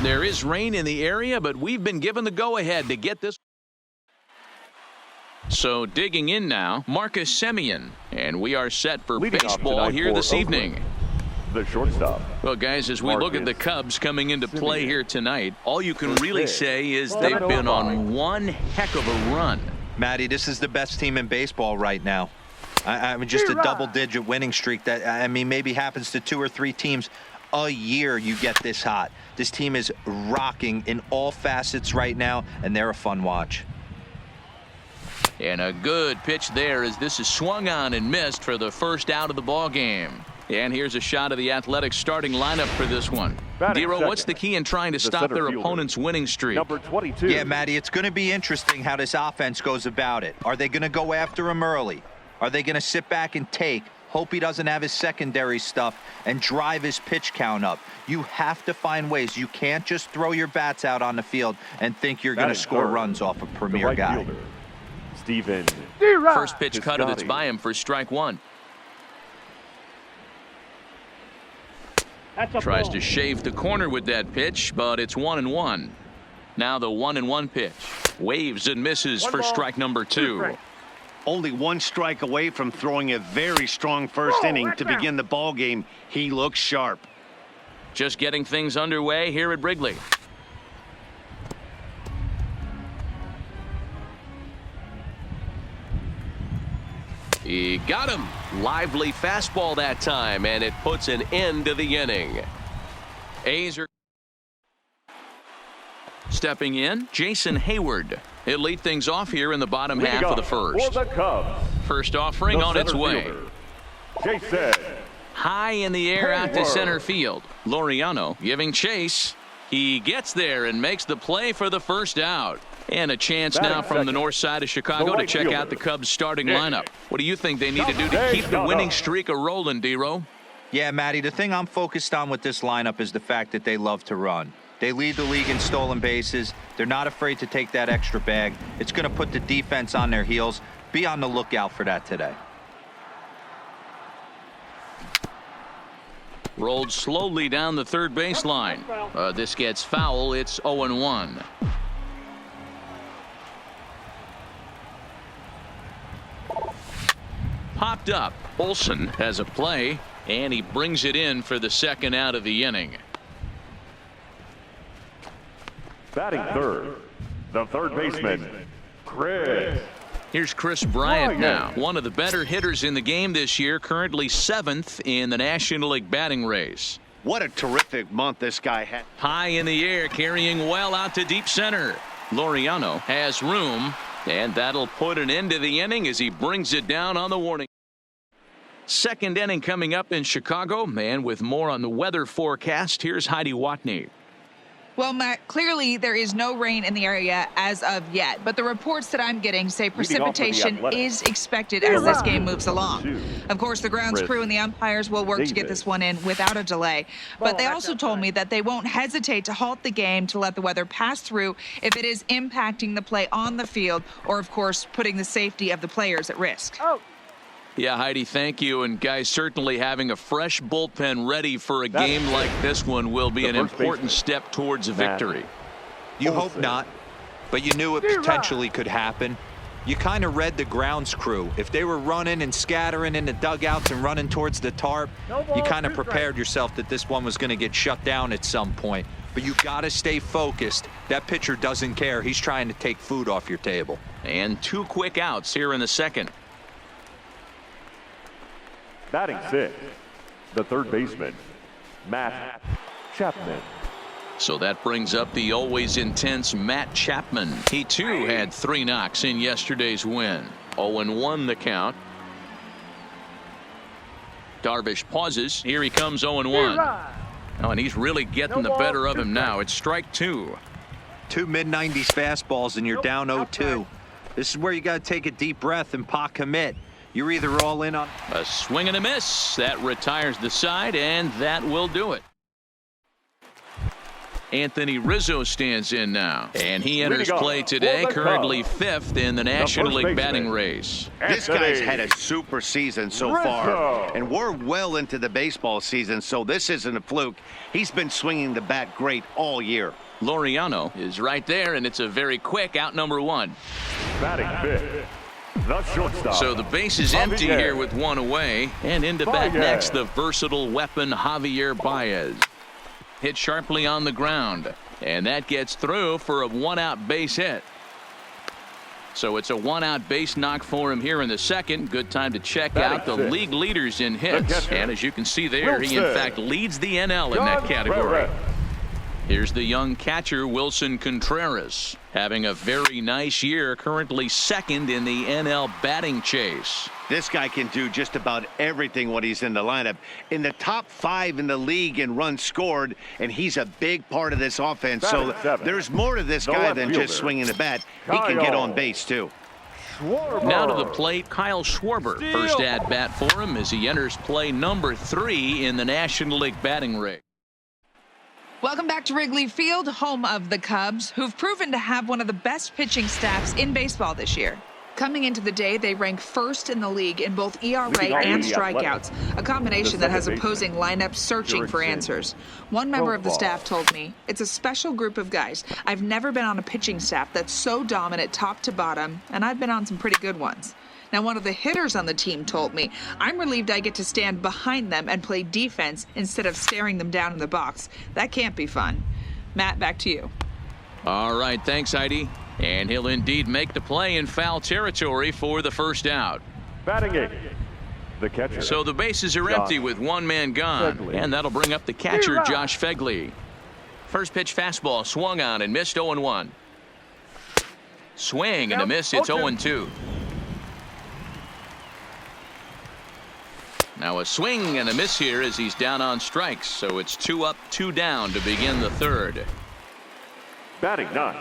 There is rain in the area, but we've been given the go-ahead to get this. So digging in now, Marcus Semien, and we are set for baseball here this evening. The shortstop. Well, guys, as we look at the Cubs coming into play here tonight, all you can really say is they've been on one heck of a run. Matty, this is the best team in baseball right now. I mean, just a double-digit winning streak that, I mean, maybe happens to 2 or 3 teams a year you get this hot. This team is rocking in all facets right now, and they're a fun watch. And a good pitch there as this is swung on and missed for the first out of the ball game. And here's a shot of the Athletics starting lineup for this one. Dero, what's the key in trying to stop their opponent's winning streak? Number 22. Yeah, Matty, it's going to be interesting how this offense goes about it. Are they going to go after him early? Are they going to sit back and take, hope he doesn't have his secondary stuff, and drive his pitch count up? You have to find ways. You can't just throw your bats out on the field and think you're going to score runs off a premier guy. Fielder, Steven. First pitch cut it. It's by him for strike one. Tries to shave the corner with that pitch, but it's 1-1. Now the 1-1 pitch. Waves and misses for strike number 2. Only 1 strike away from throwing a very strong first inning to begin the ball game. He looks sharp. Just getting things underway here at Wrigley. He got him. Lively fastball that time, and it puts an end to the inning. A's are stepping in. Jason Hayward. He'll lead things off here in the bottom half of the first. For the Cubs, first offering on its way. Jason. High in the air out to center field. Laureano giving chase. He gets there and makes the play for the first out. And a chance now from the north side of Chicago to check out the Cubs starting lineup. What do you think they need to do to keep the winning streak a-rolling, Dero? Yeah, Matty, the thing I'm focused on with this lineup is the fact that they love to run. They lead the league in stolen bases. They're not afraid to take that extra bag. It's going to put the defense on their heels. Be on the lookout for that today. Rolled slowly down the third baseline. This gets foul. It's 0-1. Popped up. Olsen has a play, and he brings it in for the second out of the inning. Batting third, the third baseman, Chris. Here's Chris Bryant now, one of the better hitters in the game this year, currently 7th in the National League batting race. What a terrific month this guy had. High in the air, carrying well out to deep center. Laureano has room, and that'll put an end to the inning as he brings it down on the warning. Second inning coming up in Chicago, and with more on the weather forecast, here's Heidi Watney. Well, Matt, clearly there is no rain in the area as of yet, but the reports that I'm getting say precipitation is expected as this game moves along. Of course, the grounds crew and the umpires will work to get this one in without a delay, but they also told me that they won't hesitate to halt the game to let the weather pass through if it is impacting the play on the field or, of course, putting the safety of the players at risk. Yeah, Heidi, thank you. And guys, certainly having a fresh bullpen ready for a game like this one will be an important step towards a victory. You hope not, but you knew it potentially could happen. You kind of read the grounds crew. If they were running and scattering in the dugouts and running towards the tarp, you kind of prepared yourself that this one was going to get shut down at some point. But you got to stay focused. That pitcher doesn't care. He's trying to take food off your table. And 2 quick outs here in the second. Batting sixth, the third baseman, Matt Chapman. So that brings up the always intense Matt Chapman. He too had 3 knocks in yesterday's win. 0-1 the count. Darvish pauses. Here he comes 0-1. Oh, and he's really getting the better of him now. It's strike 2. 2 mid-90s fastballs and you're down 0-2. This is where you got to take a deep breath and pot commit. You're either all in on a swing and a miss. That retires the side, and that will do it. Anthony Rizzo stands in now, and he enters play today, currently 5th in the National League batting race. This guy's had a super season so far, and we're well into the baseball season, so this isn't a fluke. He's been swinging the bat great all year. Laureano is right there, and it's a very quick out number 1. Batting 5th, the shortstop. So the base is empty here with 1 away, and into bat next, the versatile weapon Javier Baez. Hit sharply on the ground, and that gets through for a 1-out base hit. So it's a 1-out base knock for him here in the second. Good time to check out the league leaders in hits, and as you can see there, he in fact leads the NL in that category. Here's the young catcher Wilson Contreras, having a very nice year, currently 2nd in the NL batting chase. This guy can do just about everything when he's in the lineup. In the top 5 in the league in runs scored, and he's a big part of this offense. So there's more to this guy than just swinging the bat. He can get on base, too. Now to the plate, Kyle Schwarber. First at bat for him as he enters play number 3 in the National League batting race. Welcome back to Wrigley Field, home of the Cubs, who've proven to have one of the best pitching staffs in baseball this year. Coming into the day, they rank 1st in the league in both ERA and strikeouts, a combination that has opposing lineups searching for answers. One member of the staff told me, "It's a special group of guys. I've never been on a pitching staff that's so dominant top to bottom, and I've been on some pretty good ones." Now, one of the hitters on the team told me, "I'm relieved I get to stand behind them and play defense instead of staring them down in the box. That can't be fun." Matt, back to you. All right, thanks, Heidi. And he'll indeed make the play in foul territory for the first out. Batting 8th, the catcher. So the bases are empty with 1 man gone, and that'll bring up the catcher, Josh Fegley. First pitch fastball swung on and missed 0-1. Swing and a miss, it's 0-2. Now a swing and a miss here as he's down on strikes, so it's 2 up, 2 down to begin the third. Batting 9.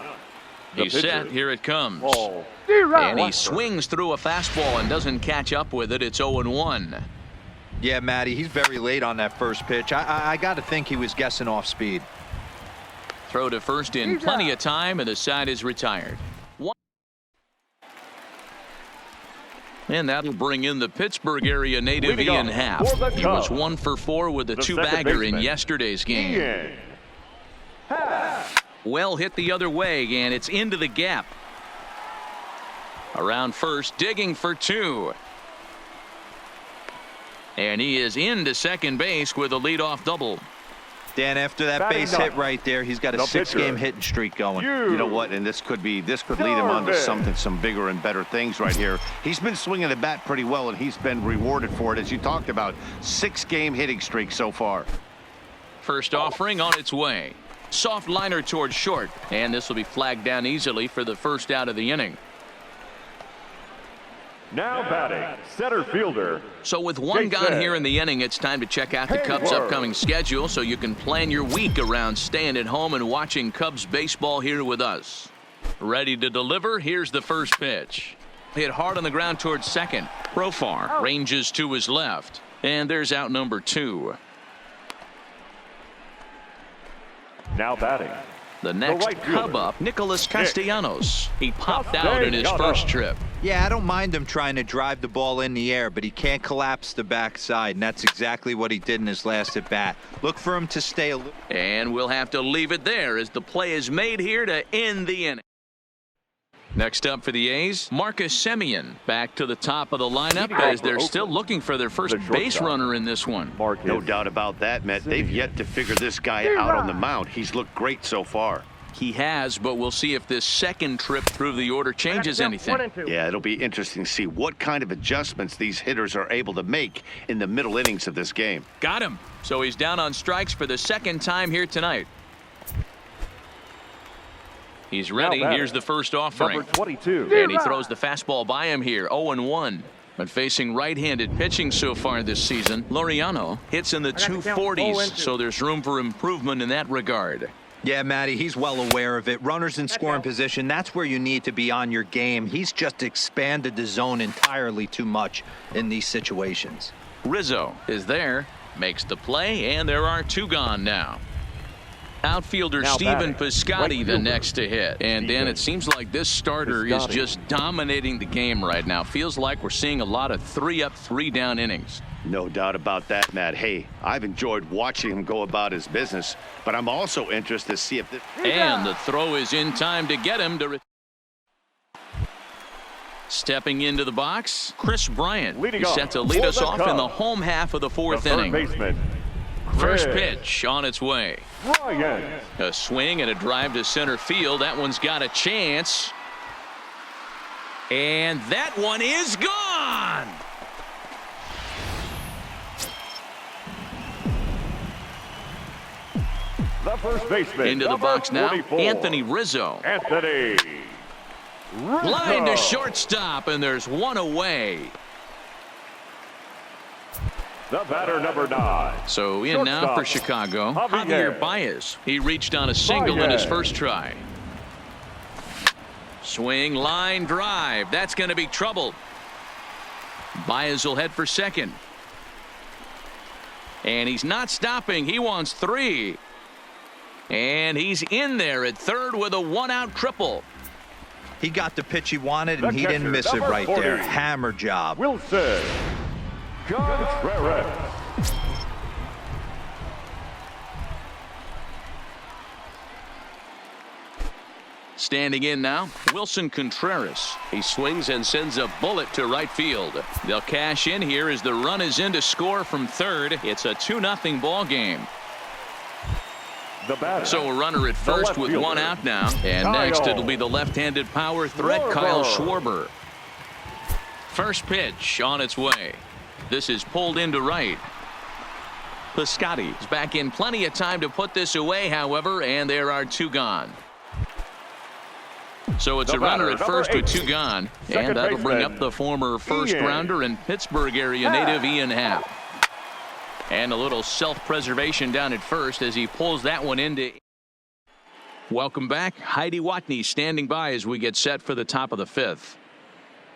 He's set. Here it comes. And he swings through a fastball and doesn't catch up with it. It's 0-1. Yeah, Matty, he's very late on that first pitch. I got to think he was guessing off speed. Throw to first in plenty of time, and the side is retired. And that'll bring in the Pittsburgh area native Ian Happ. He was 1 for 4 with a 2-bagger in yesterday's game. Well hit the other way, and it's into the gap. Around first, digging for 2. And he is into second base with a leadoff double. Dan, after that base hit right there, he's got a 6-game hitting streak going. You know what? And this could lead him on to some bigger and better things right here. He's been swinging the bat pretty well, and he's been rewarded for it, as you talked about. 6-game hitting streak so far. First offering on its way. Soft liner towards short, and this will be flagged down easily for the first out of the inning. Now batting, center fielder. So with 1 gone here in the inning, it's time to check out the Cubs' upcoming schedule so you can plan your week around staying at home and watching Cubs baseball here with us. Ready to deliver? Here's the first pitch. Hit hard on the ground towards second. Profar ranges to his left, and there's out number 2. Now batting. The next Cub up, Nicholas Castellanos. He popped out in his first trip. Yeah, I don't mind him trying to drive the ball in the air, but he can't collapse the backside, and that's exactly what he did in his last at bat. Look for him to stay a little. And we'll have to leave it there as the play is made here to end the inning. Next up for the A's, Marcus Semien back to the top of the lineup as they're still looking for their first base runner in this one. No doubt about that, Matt. They've yet to figure this guy out on the mound. He's looked great so far. He has, but we'll see if this second trip through the order changes anything. Yeah, it'll be interesting to see what kind of adjustments these hitters are able to make in the middle innings of this game. Got him. So he's down on strikes for the second time here tonight. He's ready. Here's the first offering. Number 22. And he throws the fastball by him here. 0-1. But facing right-handed pitching so far this season, Laureano hits in the 240s, so there's room for improvement in that regard. Yeah, Matty, he's well aware of it. Runners in scoring position, that's where you need to be on your game. He's just expanded the zone entirely too much in these situations. Rizzo is there, makes the play, and there are 2 gone now. Outfielder Now Stephen batting, Piscotty right the fielder, next to hit. And Dan, it seems like this starter is Piscotty. just dominating the game right now. Feels like we're seeing a lot of 3-up, 3-down innings. No doubt about that, Matt. Hey, I've enjoyed watching him go about his business, but I'm also interested to see if this... And the throw is in time to get him to... Stepping into the box, Chris Bryant. He's set to lead us off in the home half of the fourth inning. Baseman, First pitch on its way. Ryan. A swing and a drive to center field. That one's got a chance. And that one is gone. The first baseman. Into the box now, 24. Anthony Rizzo. Anthony Rizzo. Line to shortstop, and there's one away. The batter, number 9. So in now for Chicago, Javier Baez. He reached on a single in his first try. Swing, line, drive. That's going to be trouble. Baez will head for second. And he's not stopping. He wants 3. And he's in there at third with a 1-out triple. He got the pitch he wanted, and he didn't miss it right there. Hammer job. Wilson Contreras. Standing in now, Wilson Contreras. He swings and sends a bullet to right field. They'll cash in here as the run is in to score from third. It's a 2-0 ball game. So a runner at first with 1 out now. And next it'll be the left-handed power threat, Kyle Schwarber. First pitch on its way. This is pulled into right. Piscotty's back in plenty of time to put this away, however, and there are 2 gone. So it's a runner at first with 2 gone, and that'll bring up the former first-rounder and Pittsburgh area native Ian Happ. And a little self-preservation down at first as he pulls that one into. Welcome back. Heidi Watney standing by as we get set for the top of the 5th.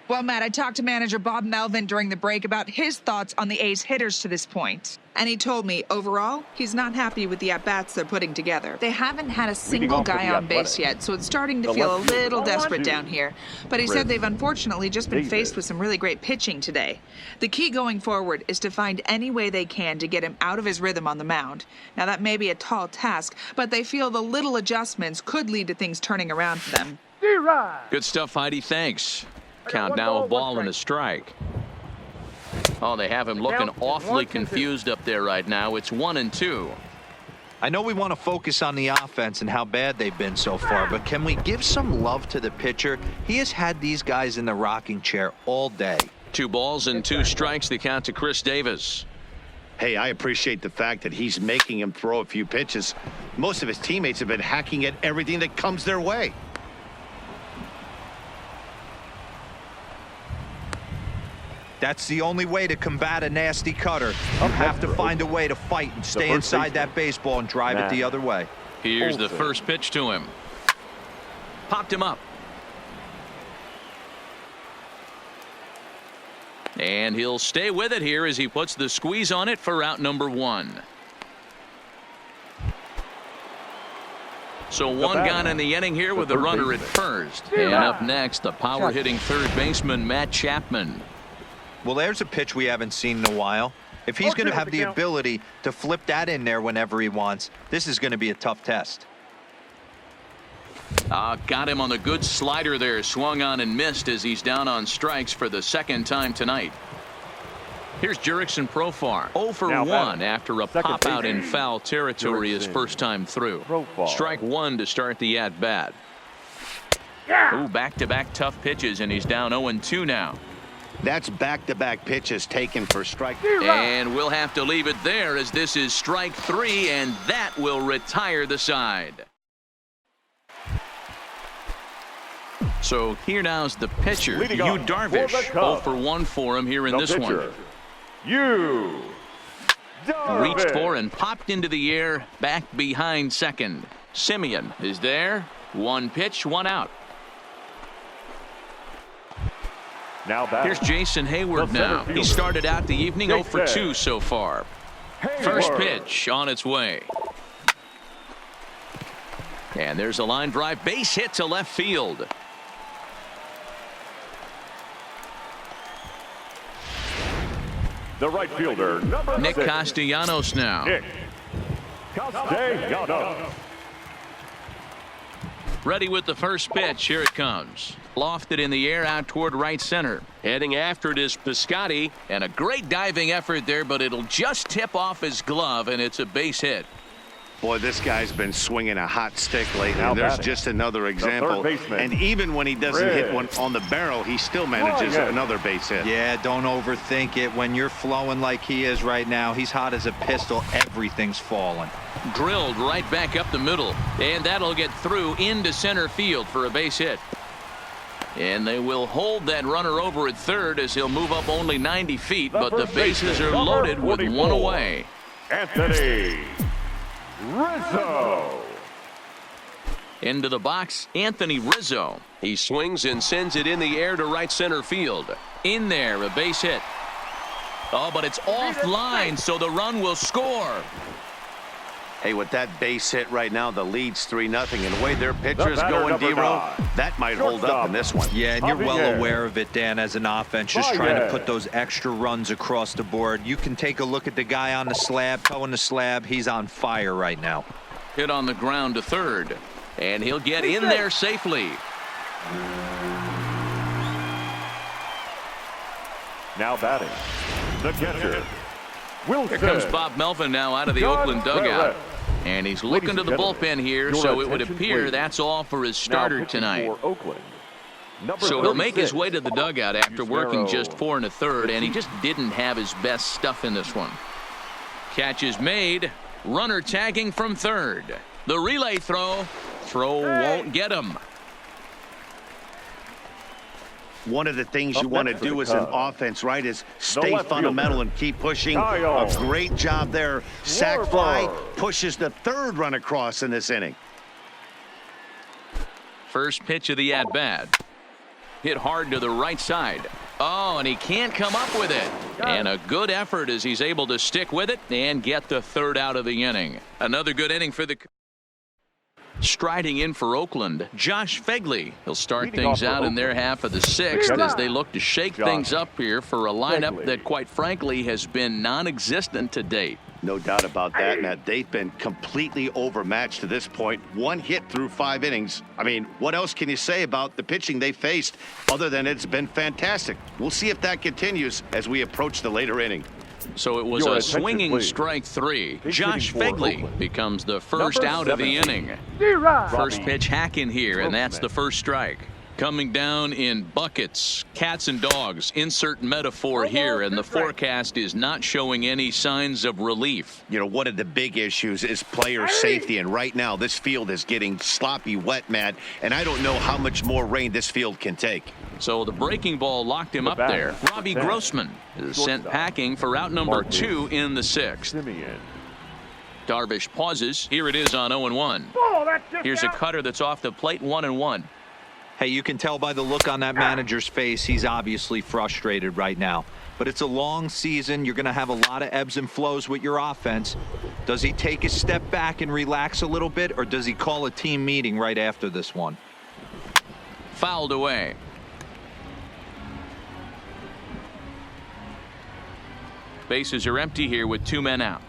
Well, Matt, I talked to manager Bob Melvin during the break about his thoughts on the A's hitters to this point. And he told me, overall, he's not happy with the at-bats they're putting together. They haven't had a single guy on base yet, so it's starting to feel a little desperate down here. But he said they've unfortunately just been faced with some really great pitching today. The key going forward is to find any way they can to get him out of his rhythm on the mound. Now, that may be a tall task, but they feel the little adjustments could lead to things turning around for them. Good stuff, Heidi. Thanks. Count now, a ball and a strike. Oh, they have him looking awfully confused up there right now. It's 1-2. I know we want to focus on the offense and how bad they've been so far, but can we give some love to the pitcher? He has had these guys in the rocking chair all day. 2 balls and 2 strikes, the count to Chris Davis. Hey, I appreciate the fact that he's making him throw a few pitches. Most of his teammates have been hacking at everything that comes their way. That's the only way to combat a nasty cutter. You have to find a way to fight and stay inside that baseball and drive it the other way. Here's the first pitch to him. Popped him up. And he'll stay with it here as he puts the squeeze on it for out number 1. So 1 gone in the inning here with the runner at first. And up next, the power-hitting third baseman, Matt Chapman. Well, there's a pitch we haven't seen in a while. If he's going to have the ability to flip that in there whenever he wants, this is going to be a tough test. Got him on the good slider there. Swung on and missed as he's down on strikes for the 2nd time tonight. Here's Jurickson Profar. 0 for 1 after a pop out in foul territory his first time through. Strike 1 to start the at-bat. Ooh, back-to-back tough pitches, and he's down 0-2 now. That's back-to-back pitches taken for strike. And we'll have to leave it there as this is strike 3, and that will retire the side. So here now's the pitcher, Yu Darvish. 0 for 1 for him here in this one. Yu Darvish. Reached for and popped into the air, back behind second. Simeon is there. 1 pitch, 1 out. Here's Jason Hayward now. He started out the evening 0 for 2 so far. First pitch on its way. And there's a line drive base hit to left field. The right fielder, number Nick 6. Castellanos now. Nick Castellanos. Ready with the first pitch. Here it comes. Lofted in the air out toward right center. Heading after it is Piscotty. And a great diving effort there, but it'll just tip off his glove, and it's a base hit. Boy, this guy's been swinging a hot stick lately. Now And there's batting, just another example. third baseman, And even when he doesn't hit one on the barrel, he still manages another base hit. Yeah, don't overthink it. When you're flowing like he is right now, he's hot as a pistol. Everything's falling. Drilled right back up the middle, and that'll get through into center field for a base hit. And they will hold that runner over at third as he'll move up only 90 feet, but the bases are loaded with one away. Anthony Rizzo. Into the box, Anthony Rizzo. He swings and sends it in the air to right center field. In there, a base hit. Oh, but it's offline, so the run will score. Hey, with that base hit right now, the lead's 3-0. And the way their pitcher is going, D-Row, that might hold up in this one. Yeah, and you're well aware of it, Dan, as an offense, just trying to put those extra runs across the board. You can take a look at the guy on the slab, towing the slab. He's on fire right now. Hit on the ground to third, and he'll get in there safely. Now batting, the catcher, Wilson. Here comes Bob Melvin now out of the Oakland dugout. And he's looking to the bullpen here, so it would appear that's all for his starter tonight. So he'll make his way to the dugout after working just 4 1/3, and he just didn't have his best stuff in this one. Catch is made. Runner tagging from third. The relay throw. Won't get him. One of the things you want to do as an offense, right, is stay fundamental and keep pushing. A great job there. Sac fly pushes the third run across in this inning. First pitch of the at-bat. Hit hard to the right side. Oh, and he can't come up with it. And a good effort as he's able to stick with it and get the third out of the inning. Another good inning for the... Striding in for Oakland, Josh Fegley. He'll start things out in their half of the 6th as they look to shake things up here for a lineup that, quite frankly, has been non-existent to date. No doubt about that, Matt. They've been completely overmatched to this point. 1 hit through 5 innings. I mean, what else can you say about the pitching they faced other than it's been fantastic? We'll see if that continues as we approach the later inning. So it was a swinging strike 3. Josh Fegley becomes the first out of the inning. First pitch hack in here, and that's the first strike. Coming down in buckets, cats and dogs, insert metaphor here, and the forecast is not showing any signs of relief. You know, one of the big issues is player safety, and right now this field is getting sloppy wet, Matt, and I don't know how much more rain this field can take. So the breaking ball locked him up there. Robbie Grossman is sent packing for out number 2 in the 6th. Darvish pauses. Here it is on 0-1. Here's a cutter that's off the plate, 1-1. Hey, you can tell by the look on that manager's face, he's obviously frustrated right now. But it's a long season. You're going to have a lot of ebbs and flows with your offense. Does he take a step back and relax a little bit, or does he call a team meeting right after this one? Fouled away. Bases are empty here with 2 men out.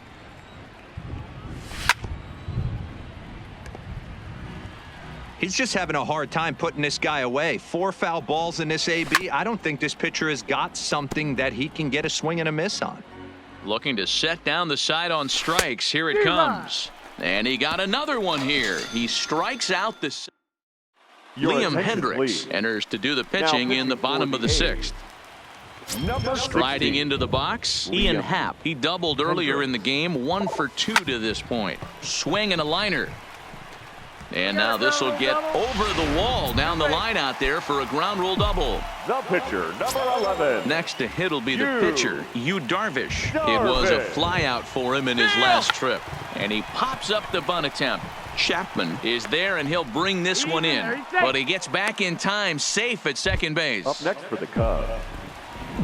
He's just having a hard time putting this guy away. 4 foul balls in this AB. I don't think this pitcher has got something that he can get a swing and a miss on. Looking to set down the side on strikes. Here it comes. And he got another one here. He strikes out the... Liam Hendricks enters to do the pitching in the bottom of the 6th. Striding into the box, Ian Happ. He doubled earlier in the game, 1 for 2 to this point. Swing and a liner. And now this will get over the wall down the line out there for a ground rule double. The pitcher, number 11. Next to hit will be the pitcher, Yu Darvish. It was a fly out for him in his last trip. And he pops up the bunt attempt. Chapman is there, and he'll bring this one in. But he gets back in time, safe at second base. Up next for the Cubs.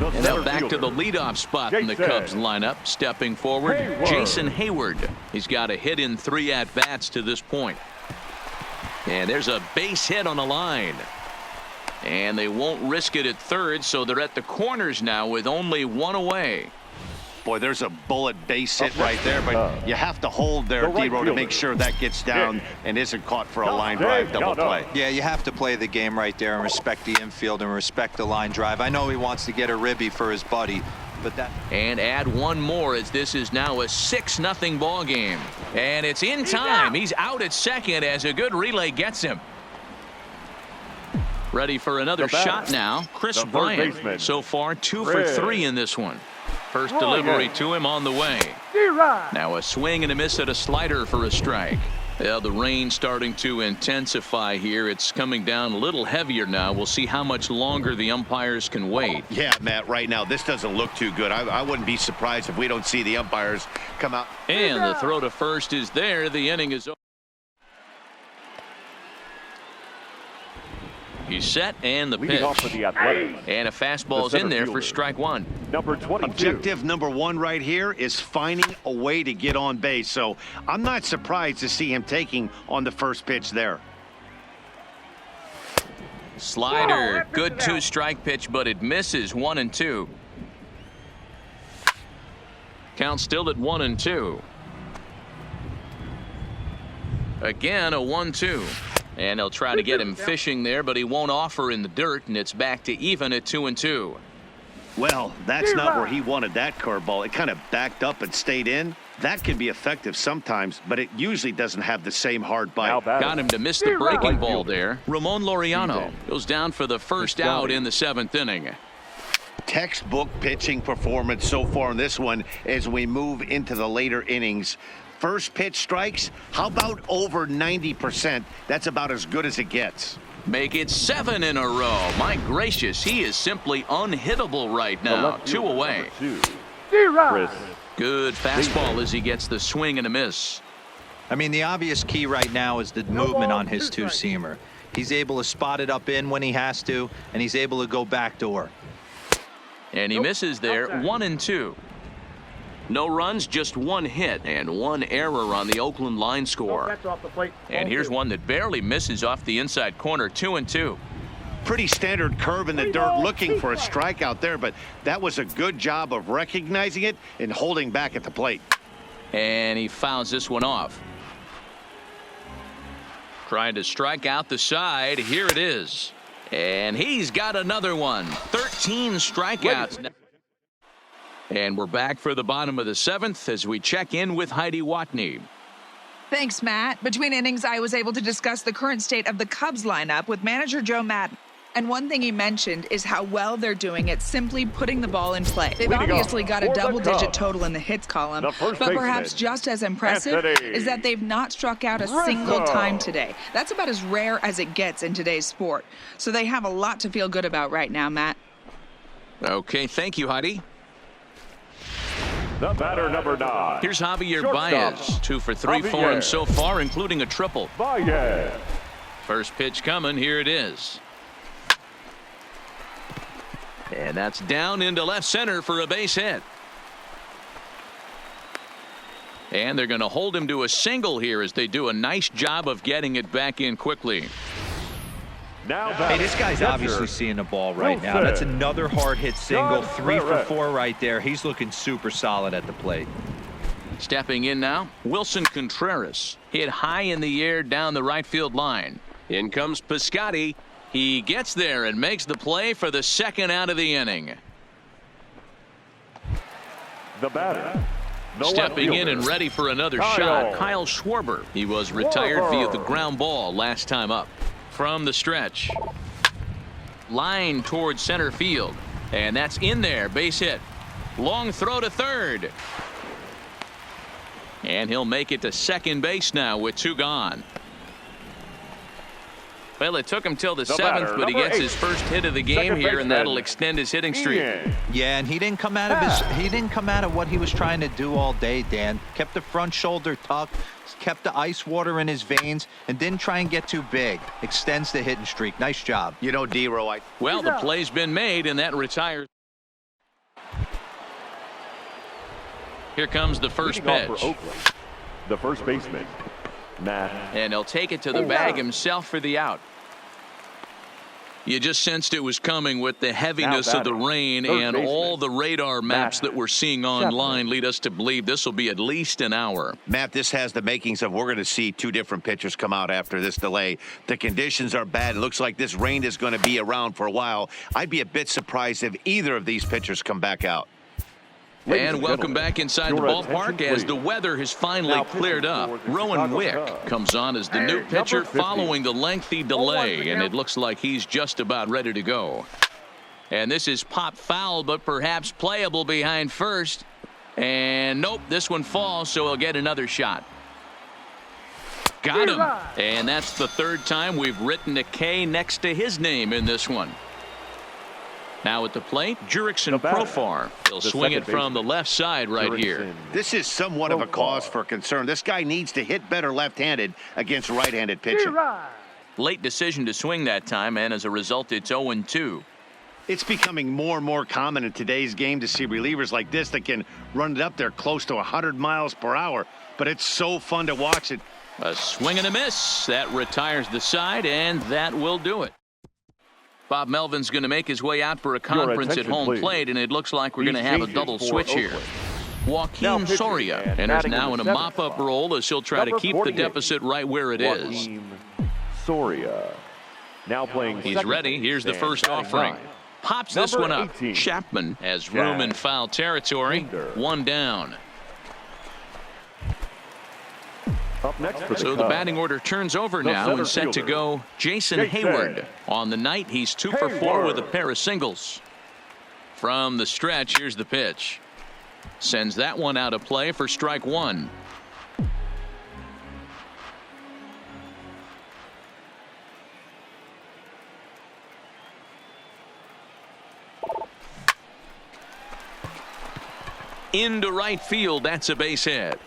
And now back to the leadoff spot in the Cubs lineup. Stepping forward, Jason Hayward. He's got a hit in 3 at-bats to this point. And there's a base hit on the line. And they won't risk it at third, so they're at the corners now with only one away. Boy, there's a bullet base hit right there, but you have to hold there, D-Row, to make sure that gets down and isn't caught for a line drive double play. Yeah, you have to play the game right there and respect the infield and respect the line drive. I know he wants to get a ribby for his buddy, but that... And add one more as this is now a 6-0 ball game. And it's in time. He's out at second as a good relay gets him. Ready for another shot now. Chris Bryant so far 2 for 3 in this one. First delivery to him on the way. Now a swing and a miss at a slider for a strike. Well, the rain starting to intensify here. It's coming down a little heavier now. We'll see how much longer the umpires can wait. Yeah, Matt, right now this doesn't look too good. I wouldn't be surprised if we don't see the umpires come out. And the throw to first is there. The inning is over. He's set, and the pitch. Off for the Athletics. And a fastball's in there for strike one. Number 22. Objective number 1 right here is finding a way to get on base. So I'm not surprised to see him taking on the first pitch there. Slider, good 2-strike pitch, but it misses. 1-2. Count still at 1-2. Again, a 1-2. And they'll try to get him fishing there, but he won't offer in the dirt, and it's back to even at 2-2. Well, that's not where he wanted that curveball. It kind of backed up and stayed in. That can be effective sometimes, but it usually doesn't have the same hard bite. Got him to miss the breaking ball there. Rowan Laureano goes down for the first out in the 7th inning. Textbook pitching performance so far in this one as we move into the later innings. First pitch strikes, how about over 90%? That's about as good as it gets. Make it 7 in a row. My gracious, he is simply unhittable right now. 2 away. Good fastball as he gets the swing and a miss. I mean, the obvious key right now is the movement on his 2-seamer. He's able to spot it up in when he has to, and he's able to go backdoor. And he misses there. 1-2. No runs, just 1 hit and 1 error on the Oakland line score. And here's one that barely misses off the inside corner. 2-2. Pretty standard curve in the dirt, looking for a strikeout there, but that was a good job of recognizing it and holding back at the plate. And he fouls this one off. Trying to strike out the side. Here it is. And he's got another one. 13 strikeouts. And we're back for the bottom of the 7th as we check in with Heidi Watney. Thanks, Matt. Between innings, I was able to discuss the current state of the Cubs lineup with manager Joe Maddon. And one thing he mentioned is how well they're doing at simply putting the ball in play. They've obviously got a double-digit total in the hits column, but perhaps just as impressive is that they've not struck out a single time today. That's about as rare as it gets in today's sport. So they have a lot to feel good about right now, Matt. Okay, thank you, Heidi. The batter, number 9. Here's Javier Baez. 2 for 3 for him so far, including a triple. Baez. First pitch coming. Here it is. And that's down into left center for a base hit. And they're going to hold him to a single here as they do a nice job of getting it back in quickly. Hey, this guy's obviously seeing the ball right now. That's another hard hit single. 3 for 4 right there. He's looking super solid at the plate. Stepping in now, Wilson Contreras. Hit high in the air down the right field line. In comes Piscotty. He gets there and makes the play for the 2nd out of the inning. The batter. Stepping in and ready for another shot, Kyle Schwarber. He was retired via the ground ball last time up. From the stretch. Line towards center field. And that's in there. Base hit. Long throw to third. And he'll make it to second base now with 2 gone. Well, it took him till the 7th, but he gets his first hit of the game here, and that'll extend his hitting streak. Yeah, and he didn't come out of what he was trying to do all day, Dan. Kept the front shoulder tucked, kept the ice water in his veins, and didn't try and get too big. Extends the hitting streak. Nice job. You know, D-Row, well, the play's been made, and that retires. Here comes the first pitch. The first baseman, Matt. And he'll take it to the bag himself for the out. You just sensed it was coming with the heaviness of the rain, and all the radar maps that we're seeing online lead us to believe this will be at least an hour. Matt, this has the makings of we're going to see two different pitchers come out after this delay. The conditions are bad. It looks like this rain is going to be around for a while. I'd be a bit surprised if either of these pitchers come back out. And welcome back inside the ballpark as the weather has finally cleared up. Rowan Wick comes on as the new pitcher following the lengthy delay, and it looks like he's just about ready to go. And this is pop foul, but perhaps playable behind first. And nope, this one falls, so he'll get another shot. Got him. And that's the third time we've written a K next to his name in this one. Now at the plate, Jurickson Profar. He'll swing it from the left side right here. This is somewhat of a cause for concern. This guy needs to hit better left-handed against right-handed pitching. Late decision to swing that time, and as a result, it's 0-2. It's becoming more and more common in today's game to see relievers like this that can run it up there close to 100 miles per hour. But it's so fun to watch it. A swing and a miss. That retires the side, and that will do it. Bob Melvin's going to make his way out for a conference at home plate, and it looks like we're going to have a double switch here. Joaquin Soria enters now in a mop-up role as he'll try to keep the deficit right where it is. Soria. Now playing. He's ready. Here's the first offering. Pops this one up. Chapman has room in foul territory. One down. Up next for So the batting order turns over now and set to go Jason Hayward. On the night, he's 2 for 4 with a pair of singles. From the stretch, here's the pitch. Sends that one out of play for strike one. Into right field, that's a base hit.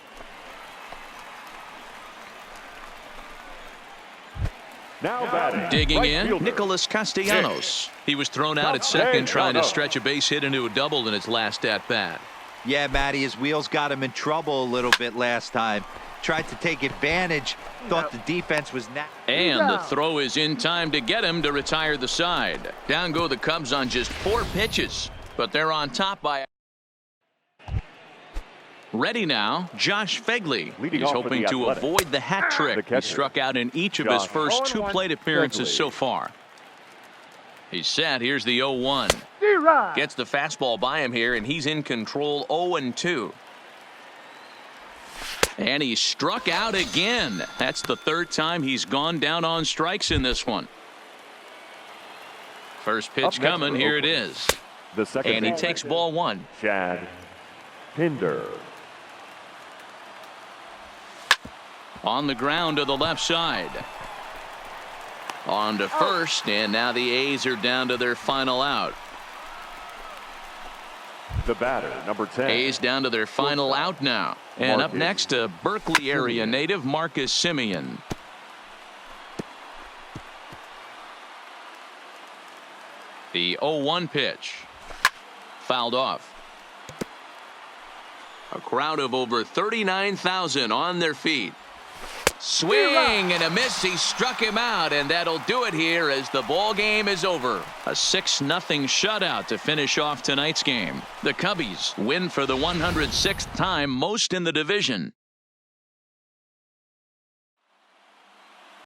Now batting. Digging right in, fielder. Nicholas Castellanos. He was thrown out at second trying to stretch a base hit into a double in his last at-bat. Yeah, Matty, his wheels got him in trouble a little bit last time. Tried to take advantage, thought the defense was not. And the throw is in time to get him to retire the side. Down go the Cubs on just 4 pitches, but they're on top by. Ready now, Josh Fegley. He's hoping to avoid the hat trick. He struck out in each of his first 2 plate appearances so far. He's set. Here's the 0-1. Gets the fastball by him here, and he's in control 0-2. And he struck out again. That's the 3rd time he's gone down on strikes in this one. First pitch coming. Here it is. And he takes ball 1. Chad Pinder. On the ground to the left side. On to first, and now the A's are down to their final out. The batter, number 10. A's down to their final out now. And up next, a Berkeley area native, Marcus Semien. The 0-1 pitch. Fouled off. A crowd of over 39,000 on their feet. Swing and a miss. He struck him out, and that'll do it here as the ball game is over. A 6-0 shutout to finish off tonight's game. The Cubbies win for the 106th time, most in the division.